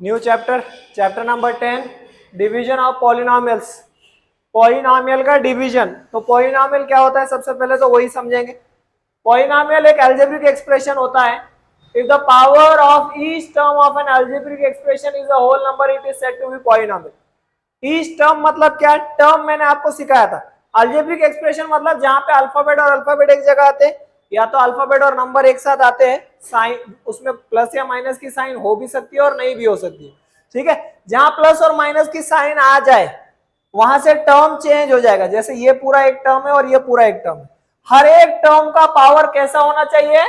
New chapter, chapter number 10, division of polynomials. Polynomial का division. तो polynomial क्या होता है सबसे पहले तो वही समझेंगे। पॉलिनोमियल एक अलजेब्रिक एक्सप्रेशन होता है। If the power of each term of an algebraic expression is a whole number, it is said to be polynomial. Each term मतलब क्या? टर्म मैंने आपको सिखाया था। अलजेब्रिक एक्सप्रेशन मतलब जहां पे अल्फाबेट और अल्फाबेट एक जगह आते हैं, या तो अल्फाबेट और नंबर एक साथ आते हैं, साइन उसमें प्लस या माइनस की साइन हो भी सकती है और नहीं भी हो सकती है। ठीक है, जहां प्लस और माइनस की साइन आ जाए वहां से टर्म चेंज हो जाएगा। जैसे ये पूरा एक टर्म है और ये पूरा एक टर्म है। हर एक टर्म का पावर कैसा होना चाहिए?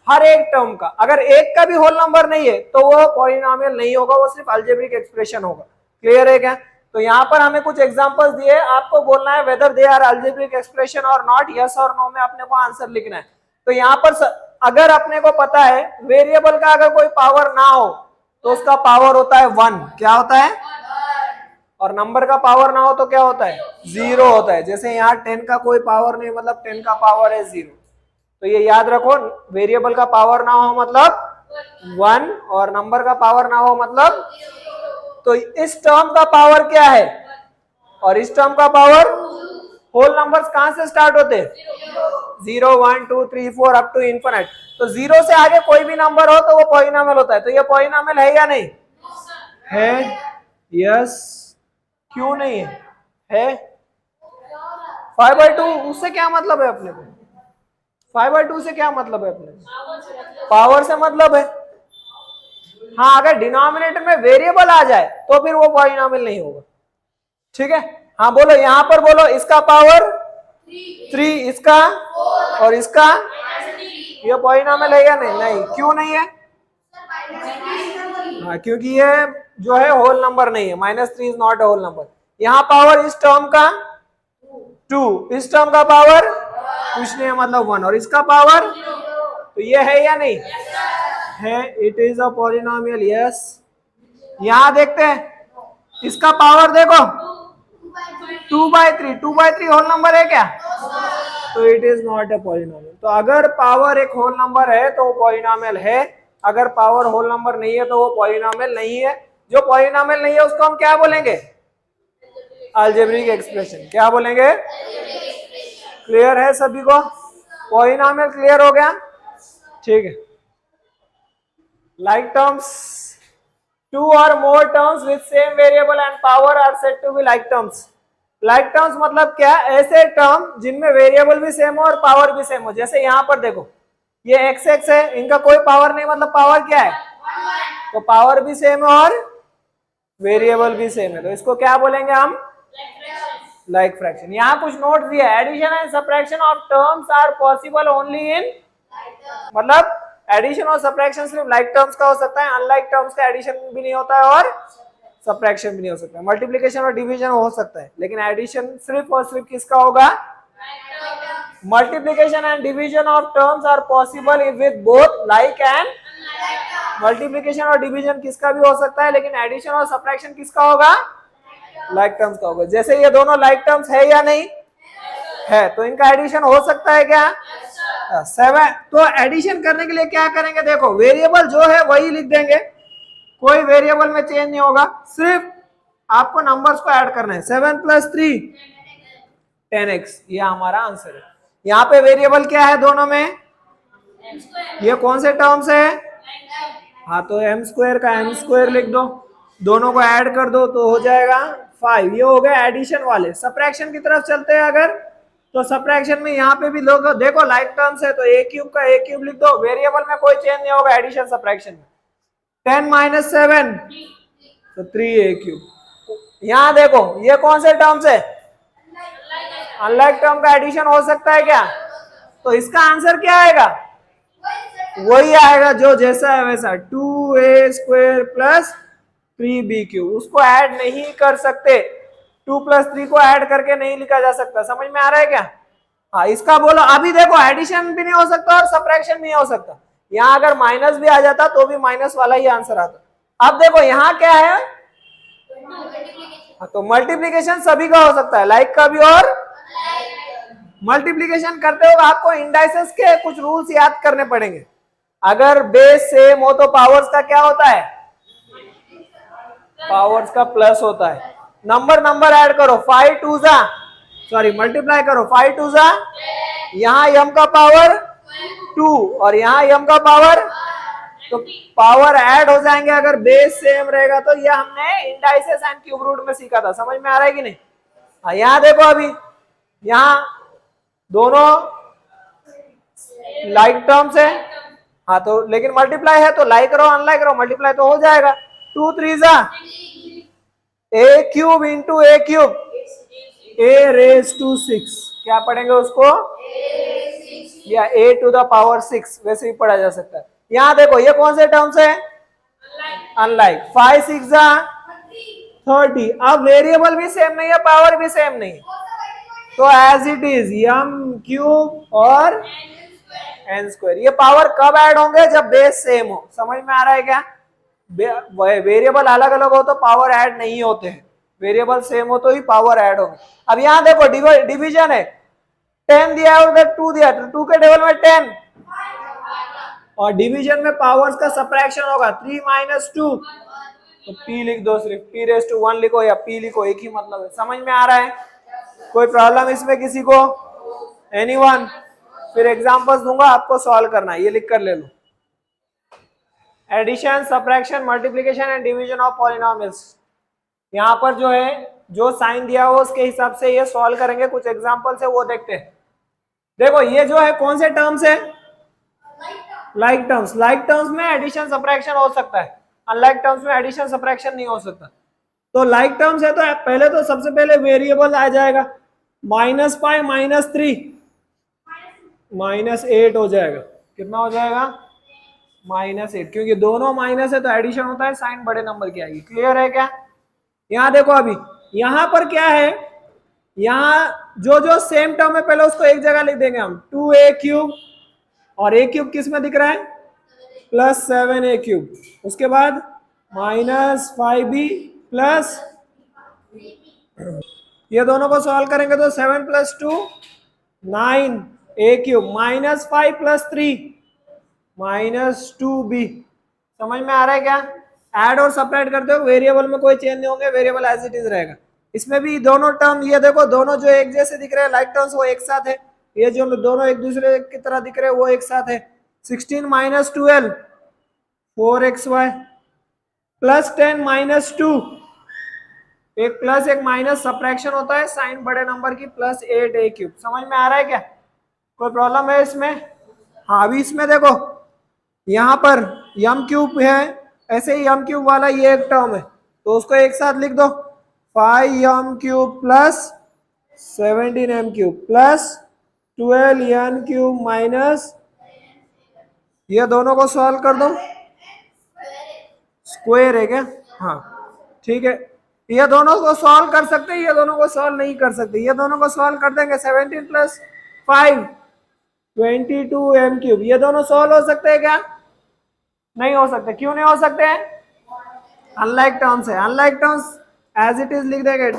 हर एक टर्म का। अगर एक का भी होल नंबर नहीं है तो वो पॉलिनोमियल नहीं होगा, वो सिर्फ अलजेब्रिक एक्सप्रेशन होगा। क्लियर है क्या? तो यहाँ पर हमें कुछ एग्जांपल्स दिए, आपको बोलना है whether they are algebraic expression और नॉट। यस और नो में अपने को आंसर लिखना है। तो यहाँ पर अगर अपने को पता है वेरिएबल का अगर कोई पावर ना हो तो उसका पावर होता है 1। क्या होता है? और नंबर का पावर ना हो तो क्या होता है? 0 होता है। जैसे यहाँ 10 का कोई पावर नहीं, मतलब 10 का पावर है 0। तो ये याद रखो, वेरिएबल का पावर ना हो मतलब 1 और नंबर का पावर ना हो मतलब। तो इस टर्म का पावर क्या है और इस टर्म का पावर? होल नंबर्स कहां से स्टार्ट होते हैं? 0 1 2 3 4 अप टू इन्फिनिट। तो 0 से आगे कोई भी नंबर हो तो वो पॉलिनोमियल होता है। तो ये पॉलिनोमियल है या नहीं है? यस। क्यों नहीं है? है 5/2। उससे क्या मतलब है अपने को? 5/2 से क्या मतलब है अपने को? पावर से मतलब है। हाँ, अगर डिनोमिनेटर में वेरिएबल आ जाए तो फिर वो पॉलिनोमियल नहीं होगा। ठीक है, हाँ बोलो, यहां पर बोलो, इसका पावर 3, इसका और इसका, ये पॉलिनोमियल है या नहीं? नहीं। क्यों नहीं है? हाँ, क्योंकि ये जो है होल नंबर नहीं है। -3 is not a whole number. यहाँ पावर इस टर्म का 2, इस टर्म का पावर कुछ नहीं है मतलब 1, और इसका पावर, तो ये है या नहीं है? It is a polynomial. Yes. यहां देखते हैं, इसका पावर देखो 2/3। 2/3 होल नंबर है क्या? तो it is not a polynomial. तो अगर पावर एक होल नंबर है तो वो पॉलिनोमियल है, अगर पावर होल नंबर नहीं है तो वो पॉलिनोमियल नहीं है। जो पॉलिनोमियल नहीं है उसको हम क्या बोलेंगे? Algebraic expression. क्या बोलेंगे? क्लियर है सभी को? पॉलिनोमियल क्लियर हो गया? ठीक है। like terms, 2 or more terms with same variable and power are said to be like terms. like terms मतलब क्या? ऐसे टर्म जिनमें वेरिएबल भी सेम हो और पावर भी सेम हो। जैसे यहाँ पर देखो, ये x x है, इनका कोई पावर नहीं, मतलब पावर क्या है? तो पावर भी सेम है और वेरिएबल भी सेम है, तो इसको क्या बोलेंगे हम? Like fraction. यहाँ कुछ नोट दिया, addition and subtraction of terms are possible only in, मतलब एडिशन और सब्ट्रैक्शन सिर्फ लाइक टर्म्स का हो सकता है, अनलाइक टर्म्स का एडिशन भी नहीं होता है और सब्ट्रैक्शन भी नहीं हो सकता है। मल्टीप्लिकेशन और डिवीजन हो सकता है, लेकिन एडिशन सिर्फ और सिर्फ किसका होगा? Multiplication and division of terms are possible with both like and. Multiplication और डिवीजन किसका भी हो सकता है, लेकिन एडिशन और सब्ट्रैक्शन किसका होगा? लाइक टर्म्स का होगा। जैसे ये दोनों लाइक टर्म्स है या नहीं है, तो इनका एडिशन हो सकता है क्या? 7। तो एडिशन करने के लिए क्या करेंगे? देखो, वेरिएबल जो है वही लिख देंगे, कोई वेरिएबल में चेंज नहीं होगा, सिर्फ आपको नंबर्स को ऐड करना है। 7 + 3 10x, ये हमारा आंसर है। यहाँ पे वेरिएबल क्या है दोनों में? ये कौन से टर्म्स है? हाँ, तो m² का m² लिख दो, दोनों को ऐड कर दो तो हो जाएगा 5। ये हो गए एडिशन वाले। सब्ट्रैक्शन की तरफ चलते हैं अगर, तो सब्ट्रैक्शन में यहाँ पे भी लोग देखो लाइक टर्म्स है, तो a³ का a³ लिख दो, वेरिएबल में कोई चेंज नहीं होगा एडिशन सब्ट्रैक्शन में। 10 - 7 तो 3a³। यहाँ देखो, ये कौन से टर्म्स है? अनलाइक टर्म का एडिशन हो सकता है क्या? तो इसका आंसर क्या आएगा? वही आएगा जो जैसा है वैसा, 2a² + 3b³। उसको ऐड नहीं कर सकते, 2 + 3 को ऐड करके नहीं लिखा जा सकता। समझ में आ रहा है क्या? हाँ, इसका बोलो। अभी देखो, एडिशन भी नहीं हो सकता और सब्ट्रैक्शन भी नहीं हो सकता। यहाँ अगर माइनस भी आ जाता तो भी माइनस वाला ही आंसर आता। अब देखो यहाँ क्या है? तो मल्टीप्लीकेशन सभी का हो सकता है, लाइक का भी और। मल्टीप्लीकेशन करते हो आपको इंडाइसेस के कुछ रूल्स याद करने पड़ेंगे। अगर बेस सेम हो तो पावर्स का क्या होता है? पावर्स का प्लस होता है। नंबर नंबर ऐड करो, 5 टू जा, सॉरी मल्टीप्लाई करो, 5 टू जा, यहाँ यम का पावर 2 और यहाँ यम का पावर, तो पावर ऐड हो जाएंगे अगर बेस सेम रहेगा। तो ये हमने इंडाइसेस एंड क्यूब रूट में सीखा था, समझ में आ रहा है कि नहीं? हाँ, यहाँ देखो अभी यहाँ दोनों लाइक टर्म्स है, हाँ तो लेकिन मल्टीप्लाई है तो लाइक करो अनलाइक करो, मल्टीप्लाई तो हो जाएगा। 2 3 जा a cube into a cube a raise to 6, क्या पढ़ेंगे उसको? या ए टू द पावर 6, वैसे ही पढ़ा जा सकता है। यहाँ देखो ये कौन से टर्म्स है? अनलाइक। 5 6 जा 30। अब वेरिएबल भी सेम नहीं है, पावर भी सेम नहीं है, तो as it is m cube और एन स्क्वायर। ये पावर कब ऐड होंगे? जब बेस सेम हो। समझ में आ रहा है क्या? वेरिएबल अलग अलग हो तो पावर ऐड नहीं होते हैं, वेरिएबल सेम हो तो ही पावर ऐड होंगे। अब यहाँ देखो डिवीजन है, 10 दिया है उधर 2 दिया, तो 2 के टेबल में 10, और डिवीजन में पावर्स का सब्ट्रैक्शन होगा 3 माइनस 2, तो p लिख दो, सिर्फ p रेज़ टू 1 लिखो या p लिखो, एक ही मतलब है। समझ में आ रहा है? कोई प्रॉब्लम इसमें किसी को? एनीवन? फिर एग्जांपल्स दूंगा, आपको सॉल्व करना है, ये लिख कर ले लो। Addition, subtraction, multiplication and division of polynomials. यहाँ पर जो है जो साइन दिया हो उसके हिसाब से ये सॉल्व करेंगे। कुछ एग्जांपल्स है वो देखते हैं। देखो ये जो है कौन से टर्म्स है? Like terms. लाइक टर्म्स में एडिशन सब्ट्रैक्शन हो सकता है, अनलाइक टर्म्स में एडिशन सब्ट्रैक्शन नहीं हो सकता। तो लाइक टर्म्स है तो पहले तो सबसे पहले वेरिएबल आ जाएगा, -5 -3 -8 हो जाएगा। कितना हो जाएगा? -8, क्योंकि दोनों माइनस है तो एडिशन होता है, साइन बड़े नंबर की आएगी। क्लियर है क्या? यहाँ देखो अभी यहाँ पर क्या है, यहाँ जो जो सेम टर्म है पहले उसको एक जगह लिख देंगे हम, 2a क्यूब, और a क्यूब किस में दिख रहा है? +7a cube. उसके बाद -5b प्लस, ये दोनों को सॉल्व करेंगे तो 7 + 2 9 a क्यूब, -5 + 3 -2b। समझ में आ रहा है क्या? ऐड और सब्ट्रैक्ट करते हो, वेरिएबल में कोई चेंज नहीं होंगे, वेरिएबल एज इट इज रहेगा। इसमें भी दोनों टर्म, ये देखो दोनों जो एक जैसे दिख रहे हैं लाइक टर्म्स, वो एक साथ है। ये जो दोनों एक दूसरे की तरह दिख रहे हैं वो एक साथ है। 16 - 12 4xy +10 - 2, एक प्लस एक माइनस सब्ट्रैक्शन होता है, साइन बड़े नंबर की, +8a क्यूब। समझ में आ रहा है क्या? कोई प्रॉब्लम है इसमें? हाँ, अभी इसमें देखो यहाँ पर यम क्यूब है, ऐसे ही यम क्यूब वाला ये एक टर्म है तो उसको एक साथ लिख दो, 5m cube plus 17m cube plus 12n cube minus, ये दोनों को सॉल्व कर दो। स्क्वायर है क्या? हाँ ठीक है, ये दोनों को सॉल्व कर सकते हैं, ये दोनों को सॉल्व नहीं कर सकते। ये दोनों को सॉल्व कर देंगे, 17 + 5 22m क्यूब। ये दोनों सॉल्व हो सकते हैं क्या? नहीं हो सकते। क्यों नहीं हो सकते हैं? अनलाइक टर्म्स है। Unlike terms as it is लिख देंगे,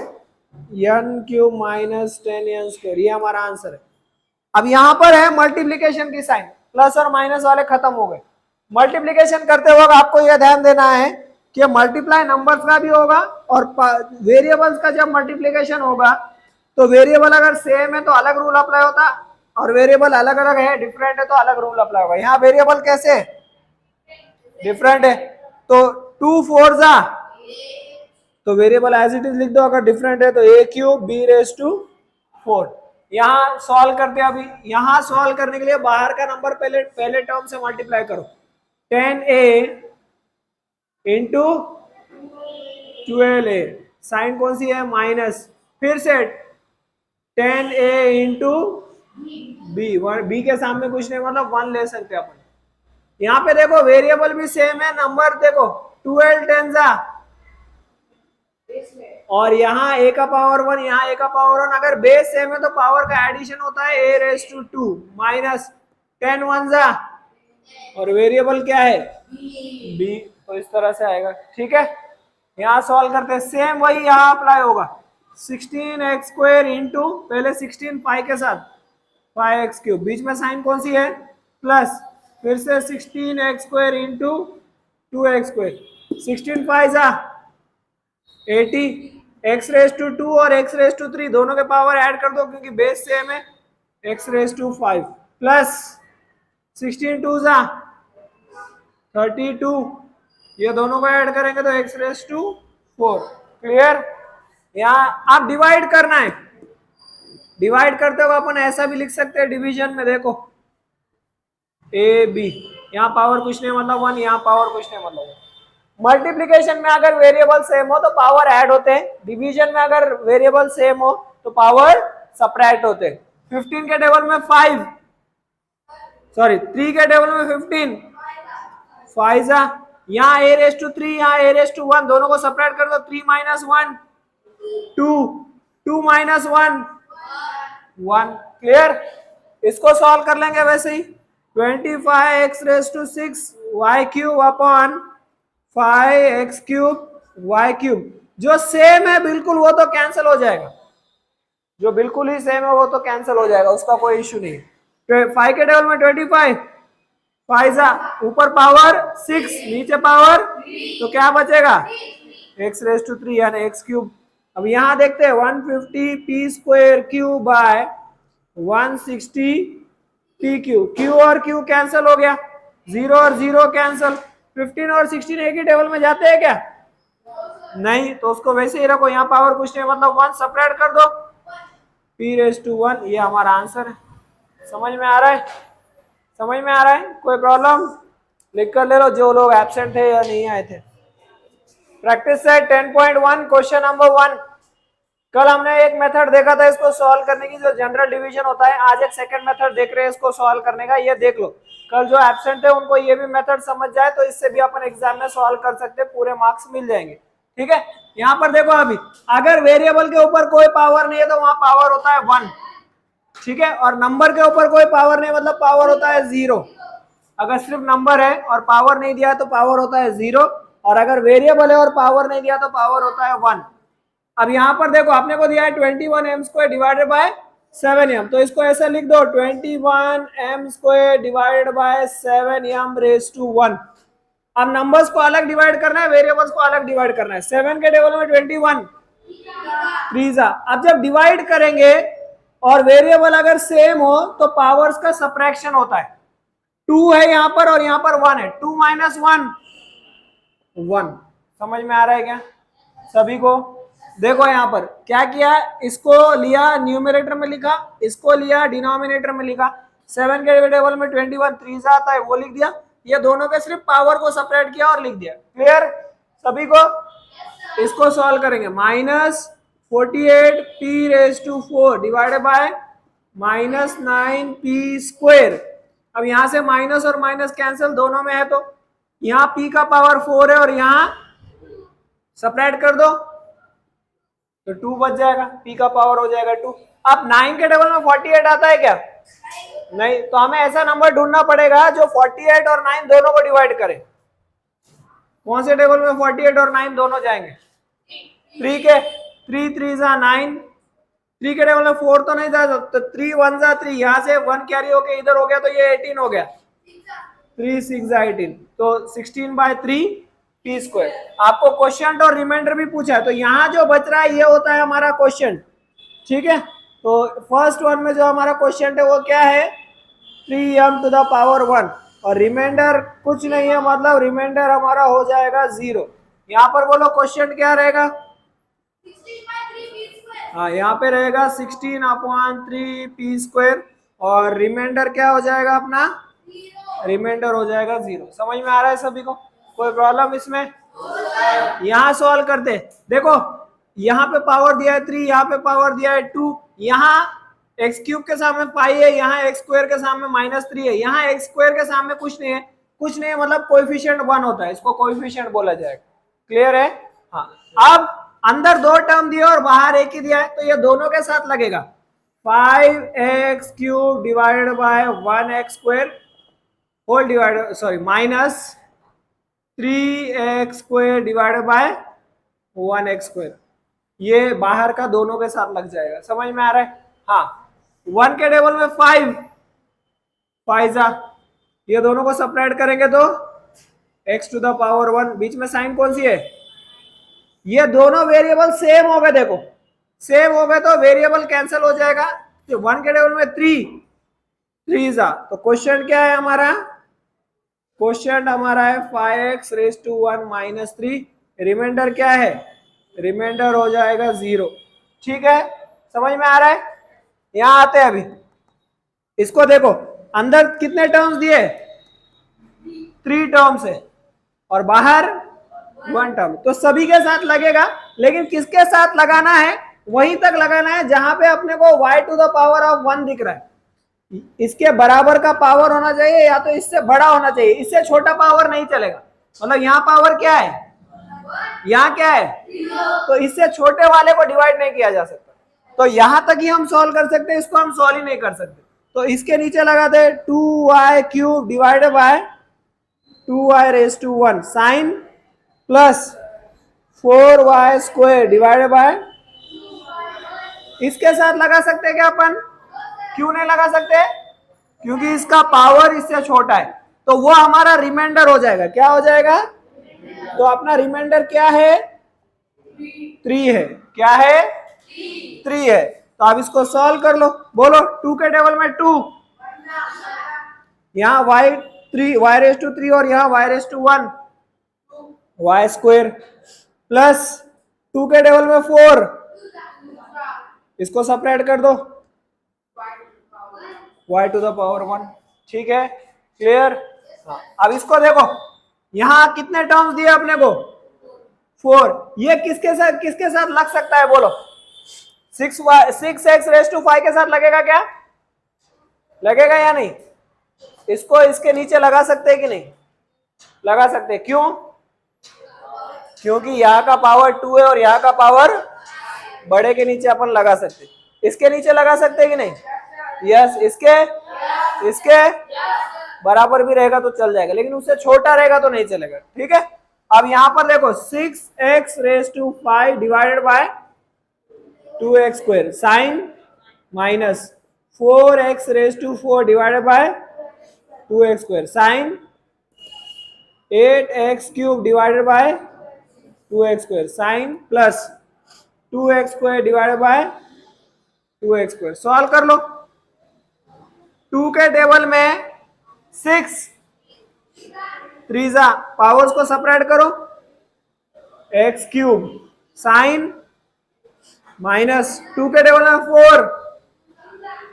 n cube minus 10n square, ये हमारा आंसर है। अब यहाँ पर है मल्टीप्लीकेशन की साइन, प्लस और माइनस वाले खत्म हो गए। मल्टीप्लीकेशन करते वक्त आपको यह ध्यान देना है कि मल्टीप्लाई नंबर्स का भी होगा और वेरिएबल्स का जब मल्टीप्लीकेशन होगा तो वेरिएबल अगर सेम है तो अलग रूल अप्लाई होता, और वेरिएबल अलग अलग है, डिफरेंट है, तो अलग रूल अप्लाई होगा। यहाँ वेरिएबल कैसे है? डिफरेंट है, तो 2 4 जा, तो वेरिएबल एज इट इज लिख दो। अगर डिफरेंट है तो a cube b raise to 4। यहाँ सॉल्व करते हैं। अभी यहाँ सॉल्व करने के लिए बाहर का नंबर पहले टर्म से मल्टीप्लाई करो, 10a इंटू 12a, साइन कौन सी है? माइनस। फिर से 10a इंटू b के सामने कुछ नहीं, मतलब 1 ले सकते अपन। यहाँ पे देखो वेरिएबल भी सेम है, नंबर देखो 12 10 जा, और यहाँ a का पावर 1, यहाँ a का पावर 1। अगर बेस सेम है तो पावर का एडिशन होता है a रेज़ टू 2 माइनस 10 1 जा, और वेरिएबल क्या है? b, तो इस तरह से आएगा। ठीक है, यहाँ सॉल्व करते हैं, सेम वही यहाँ अप्लाई होगा। 16x² इंटू, पहले 16 पाई के साथ 5x क्यूब, बीच में साइन कौन सी है? प्लस, फिर से 16x² इंटू 2x², 16 5 जा 80 एक्स रेस टू 2 और एक्स रेस टू 3 दोनों के पावर ऐड कर दो क्योंकि बेस सेम है, x raise to 5 plus 16 to जा 32, ये दोनों को ऐड करेंगे तो एक्स रेस टू 4। क्लियर? यहाँ आप डिवाइड करना है, डिवाइड करते हो अपन ऐसा भी लिख सकते हैं डिवीजन में, देखो ए बी, यहाँ पावर कुछ नहीं मतलब 1, यहाँ पावर कुछ नहीं मतलब 1। मल्टीप्लीकेशन में अगर वेरिएबल सेम हो तो पावर ऐड होते हैं, डिवीजन में अगर वेरिएबल सेम हो तो पावर सब्ट्रैक्ट होते हैं। 15 के टेबल में 5, सॉरी 3 के टेबल में 15, 5 यहाँ a रेस टू 3, यहाँ a रेस टू 1, दोनों को सब्ट्रैक्ट कर दो, 3 माइनस 1 2, 2 माइनस 1 1। क्लियर? इसको सॉल्व कर लेंगे वैसे ही, 25 x raise to 6 y cube upon 5 x cube y cube, जो सेम है बिल्कुल वो तो कैंसिल हो जाएगा, जो बिल्कुल ही सेम है वो तो कैंसिल हो जाएगा, उसका कोई इश्यू नहीं है। 5 के टेबल में 25, 5 ऊपर पावर 6 नीचे पावर, तो क्या बचेगा एक्स रेस टू 3 यानी एक्स क्यूब। अब यहां देखते हैं 150 p square q by 160 p q, q और क्यू कैंसिल हो गया, 0 और 0 कैंसिल, 15 और 16 एक ही टेबल में जाते हैं क्या? नहीं, तो उसको वैसे ही रखो, यहाँ पावर कुछ नहीं मतलब 1 सेपरेट कर दो, p रेस टू 1, ये हमारा आंसर है। समझ में आ रहा है? समझ में आ रहा है? कोई प्रॉब्लम? लिख कर ले लो जो लोग एब्सेंट थे या नहीं आए थे। Practice set 10.1 question number 1। कल हमने एक मेथड देखा था इसको सॉल्व करने की, जो जनरल डिवीजन होता है। आज एक सेकंड मेथड देख रहे हैं इसको सॉल्व करने का, ये देख लो। कल जो एब्सेंट है उनको ये भी मेथड समझ जाए तो इससे भी अपन एग्जाम में सॉल्व कर सकते हैं, पूरे मार्क्स मिल जाएंगे। ठीक है, यहाँ पर देखो अभी अगर वेरिएबल के ऊपर कोई पावर नहीं है तो वहां पावर होता है 1, ठीक है, और नंबर के ऊपर कोई पावर नहीं मतलब पावर होता है 0। अगर सिर्फ नंबर है और पावर नहीं दिया है तो पावर होता है 0, और अगर वेरिएबल है और पावर नहीं दिया तो पावर होता है 1। अब यहाँ पर देखो आपने को दिया है 21m² डिवाइडेड बाय 7m, तो इसको ऐसा लिख दो 21m² divided by 7m raise to 1। अब नंबर्स को अलग डिवाइड करना है, वेरिएबल्स को अलग डिवाइड करना है। 7 के टेबल में 21 3 अब जब डिवाइड करेंगे और वेरिएबल अगर सेम हो तो पावर्स का सब्ट्रैक्शन होता है। 2 है यहाँ पर और यहाँ पर 1 है, 2 माइनस 1 1। समझ में आ रहा है क्या सभी को? देखो यहाँ पर क्या किया, इसको लिया न्यूमरेटर में लिखा, इसको लिया डिनोमिनेटर में लिखा। 7 के टेबल में 21 3 आता है वो लिख दिया, ये दोनों के सिर्फ पावर को सेपरेट किया और लिख दिया। क्लियर सभी को? इसको सॉल्व करेंगे, -48 p raise to 4 divided by -9p²। अब यहां से माइनस और माइनस कैंसिल दोनों में है, तो यहाँ p का पावर 4 है और यहाँ सेपरेट कर दो तो 2 बच जाएगा, p का पावर हो जाएगा 2। अब 9 के टेबल में 48 आता है क्या? नहीं, तो हमें ऐसा नंबर ढूंढना पड़ेगा जो 48 और 9 दोनों को डिवाइड करे। कौन से टेबल में 48 और 9 दोनों जाएंगे? 3 के, 3 3 जा 9, 3 के टेबल में 4 तो नहीं था, तो 3 1 जा 3, यहाँ से 1 कैरी होके इधर हो गया तो ये 18 हो गया, 3 6 जा 18, तो 16/3 p²। आपको क्वेश्चन और रिमाइंडर भी पूछा है, तो यहाँ जो बच रहा है ये होता है हमारा क्वेश्चन। ठीक है, तो फर्स्ट वन में जो हमारा क्वेश्चन है वो क्या है, 3m टू द पावर 1, और रिमाइंडर कुछ नहीं है मतलब रिमाइंडर हमारा हो जाएगा 0। यहाँ पर बोलो क्वेश्चन क्या रहेगा? हाँ, यहाँ पे रहेगा 16/3 p², और रिमाइंडर क्या हो जाएगा अपना? रिमाइंडर हो जाएगा 0। समझ में आ रहा है सभी को? कोई प्रॉब्लम इसमें? यहाँ सॉल्व करते, देखो यहाँ पे पावर दिया है 3, यहाँ पे पावर दिया है 2, यहाँ x³ के सामने पाई है, यहाँ x² के सामने -3 है, यहाँ x² के सामने कुछ नहीं है, कुछ नहीं है मतलब कोएफिशिएंट 1 होता है, इसको कोएफिशिएंट बोला जाएगा। क्लियर है? हाँ, अब अंदर 2 टर्म दिया और बाहर एक ही दिया है, तो ये दोनों के साथ लगेगा 5x³ divided by 1x² whole divided sorry minus 3x² divided by 1x², ये बाहर का दोनों के साथ लग जाएगा। समझ में आ रहा है? हाँ, 1 के टेबल में 5 ये दोनों को सेपरेट करेंगे तो x टू द पावर 1, बीच में साइन कौन सी है? ये दोनों वेरिएबल सेम हो गए, देखो सेम हो गए तो वेरिएबल कैंसिल हो जाएगा। तो 1 के टेबल में 3 जा, तो क्वेश्चन क्या है हमारा, क्वेश्चन हमारा है 5x⁻1 - 3, रिमाइंडर क्या है, रिमाइंडर हो जाएगा 0। ठीक है, समझ में आ रहा है। यहां आते हैं अभी, इसको देखो अंदर कितने टर्म्स दिए, 3 टर्म्स है और बाहर 1 टर्म, तो सभी के साथ लगेगा, लेकिन किसके साथ लगाना है, वहीं तक लगाना है जहां पे अपने को y⁻1 दिख रहा है। इसके बराबर का पावर होना चाहिए या तो इससे बड़ा होना चाहिए, इससे छोटा पावर नहीं चलेगा। मतलब यहाँ पावर क्या है, यहाँ क्या है, तो इससे छोटे वाले को डिवाइड नहीं किया जा सकता। तो यहां तक ही हम सॉल्व कर सकते हैं, इसको हम सॉल्व ही नहीं कर सकते। तो इसके नीचे लगा दे 2y³ divided by 2y⁻1 sign plus 4y² divided by, इसके साथ लगा सकते हैं क्या अपन, क्यों नहीं लगा सकते, क्योंकि इसका पावर इससे छोटा है, तो वो हमारा रिमाइंडर हो जाएगा। क्या हो जाएगा, तो अपना रिमाइंडर क्या है, 3 है। क्या है, 3 है। तो आप इसको सॉल्व कर लो, बोलो 2 के टेबल में 2, यहाँ y3 और यहाँ y1 y² प्लस 2 के टेबल में 4, इसको सेपरेट कर दो y⁻1। ठीक है, क्लियर। अब इसको देखो, यहां कितने टर्म्स दिए अपने को, 4, ये किसके साथ लग सकता है बोलो, 6x⁵ के साथ लगेगा क्या, लगेगा या नहीं, इसको इसके नीचे लगा सकते हैं कि नहीं, लगा सकते हैं। क्यों, क्योंकि यहाँ का पावर 2 है और यहाँ का पावर बड़े के नीचे अपन लगा सकते हैं। इसके नीचे लगा सकते हैं कि नहीं, यस। इसके बराबर भी रहेगा तो चल जाएगा, लेकिन उससे छोटा रहेगा तो नहीं चलेगा। ठीक है, अब यहां पर देखो 6x⁵ divided by 2x² sign minus 4x⁴ divided by 2x² sign 8x³ divided by 2x² sign plus 2x² divided by 2x²। Solve कर लो, 2 के टेबल में 6, 3 जा, पावर्स को सेपरेट करो, x³ साइन माइनस 2 के टेबल में 4,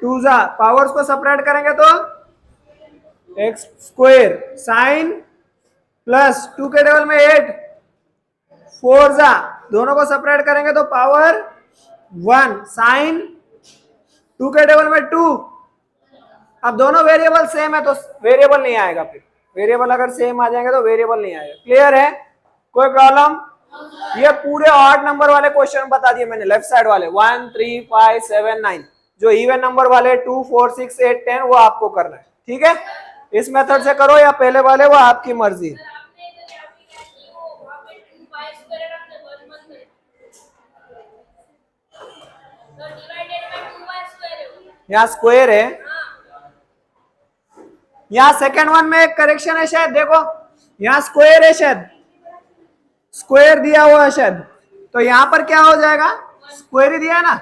2 जा, पावर्स को सेपरेट करेंगे तो x² साइन प्लस 2 के टेबल में 8, 4 जा, दोनों को सेपरेट करेंगे तो पावर 1 साइन 2 के टेबल में 2। अब दोनों वेरिएबल सेम है तो वेरिएबल नहीं आएगा, फिर वेरिएबल अगर सेम आ जाएंगे तो वेरिएबल नहीं आएगा। क्लियर है, कोई प्रॉब्लम। ये पूरे ऑड नंबर वाले क्वेश्चन बता दिए मैंने, लेफ्ट साइड वाले 1 3 5 7 9, जो इवन नंबर वाले 2 4 6 8 10 वो आपको करना है। ठीक है, इस मेथड से करो या पहले वाले, वो आपकी मर्जी है। यहाँ स्क्वायर है, यहाँ सेकेंड वन में एक करेक्शन है शायद, देखो यहाँ स्क्वायर है शायद, स्क्वायर दिया हुआ है शायद, तो यहाँ पर क्या हो जाएगा, स्क्वायर ही दिया है ना,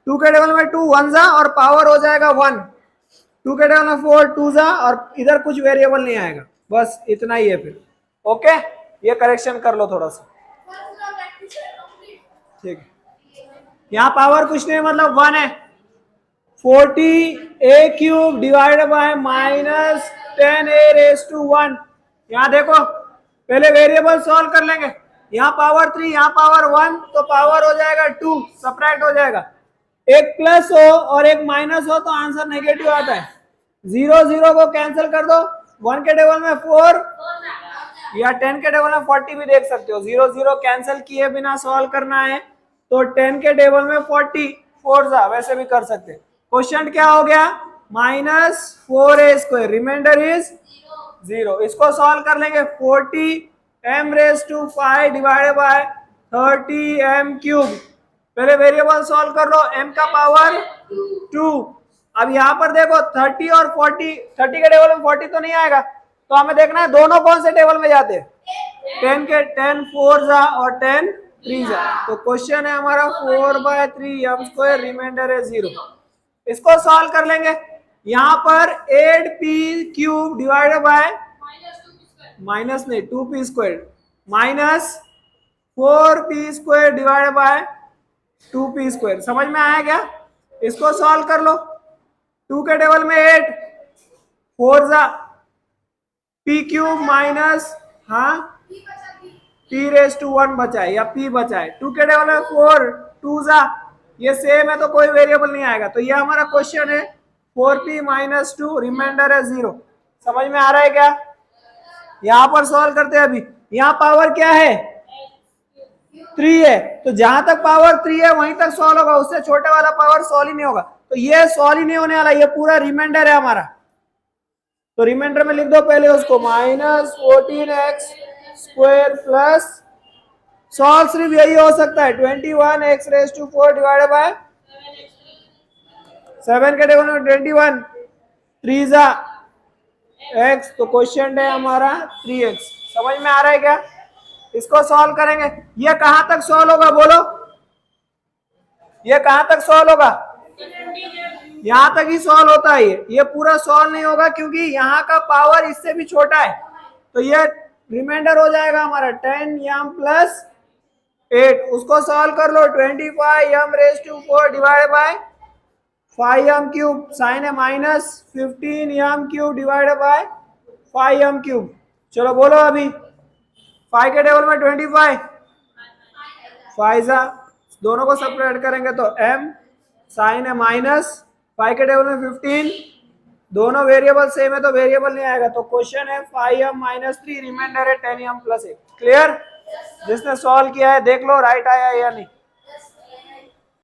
2 के टेबल में 2 1 जा और पावर हो जाएगा 1, 2 के टेबल में 4 2 जा और इधर कुछ वेरिएबल नहीं आएगा, बस इतना ही है फिर। ओके, ये करेक्शन कर लो थोड़ा सा। ठीक है, यहाँ पावर कुछ नहीं मतलब 1 है, 40a³ डिवाइडेड बाय -10a⁻1। यहाँ देखो पहले वेरिएबल सॉल्व कर लेंगे, यहाँ पावर 3 यहाँ पावर 1, तो पावर हो जाएगा 2, सब्ट्रैक्ट हो जाएगा, एक प्लस हो और एक माइनस हो तो आंसर नेगेटिव आता है। 0 0 को कैंसिल कर दो, 1 के टेबल में 4 या 10 के टेबल में 40 भी देख सकते हो। 0 0 कैंसिल किए बिना सॉल्व करना है तो 10 के टेबल में 40 4 जा, वैसे भी कर सकते हैं। क्वेश्चन क्या हो गया, -4a², रिमाइंडर इज 0। इसको सॉल्व कर लेंगे, 40m⁵ डिवाइडेड बाय 30m³। पहले वेरिएबल सॉल्व कर लो, m का पावर 2। अब यहाँ पर देखो 30 और 40, 30 के टेबल में 40 तो नहीं आएगा, तो हमें देखना है दोनों कौन से टेबल में जाते हैं, 10 के 10 4 जा और 10 3 जा, तो क्वेश्चन है हमारा 4/3m², रिमाइंडर है 0। इसको सॉल्व कर लेंगे। यहाँ पर 8p³ डिवाइडेड बाय माइनस नहीं 2p² minus 4p² divided by 2p²। समझ में आया क्या? इसको सॉल्व कर लो। 2 के टेबल में 8, 4 जा p³ माइनस p⁻1 बचा है या p बचा है। 2 के टेबल में 4, 2 जा, ये सेम है तो कोई वेरिएबल नहीं आएगा। तो ये हमारा क्वेश्चन है 4p-2, रिमाइंडर है 0। समझ में आ रहा है क्या? यहां पर सॉल्व करते हैं। अभी यहाँ पावर क्या है? 3 है, तो जहां तक पावर 3 है वहीं तक सॉल्व होगा, उससे छोटे वाला पावर सॉल्व ही नहीं होगा। तो ये सॉल्व ही नहीं होने वाला, ये पूरा रिमाइंडर है हमारा। तो रिमाइंडर में लिख दो पहले उसको, -14x² प्लस, सॉल्व सिर्फ यही हो सकता है 21x⁴ डिवाइडेड बाय 7 के टेबल में 21, 3 जा x, तो क्वेश्चन है हमारा 3x। समझ में आ रहा है क्या? इसको सॉल्व करेंगे। ये कहां तक सॉल्व होगा बोलो? ये कहां तक सॉल्व होगा? यहां तक ही सॉल्व होता है। ये पूरा सॉल्व नहीं होगा क्योंकि यहाँ का पावर इससे भी छोटा है। तो ये रिमाइंडर हो जाएगा हमारा 10m+8। उसको सॉल्व कर लो। 25m⁴ divided by 5m³, sign है -15m³ डिवाइडेड बाय 5m³। चलो बोलो अभी 5 के टेबल में 25, 5 जा, दोनों को सेपरेट करेंगे तो m, साइन है -5 के टेबल में 15, दोनों वेरिएबल सेम है तो वेरिएबल नहीं आएगा। तो क्वेश्चन है 5m-3, रिमाइंडर है 10m+8। क्लियर? जिसने सॉल्व किया है देख लो राइट आया या नहीं।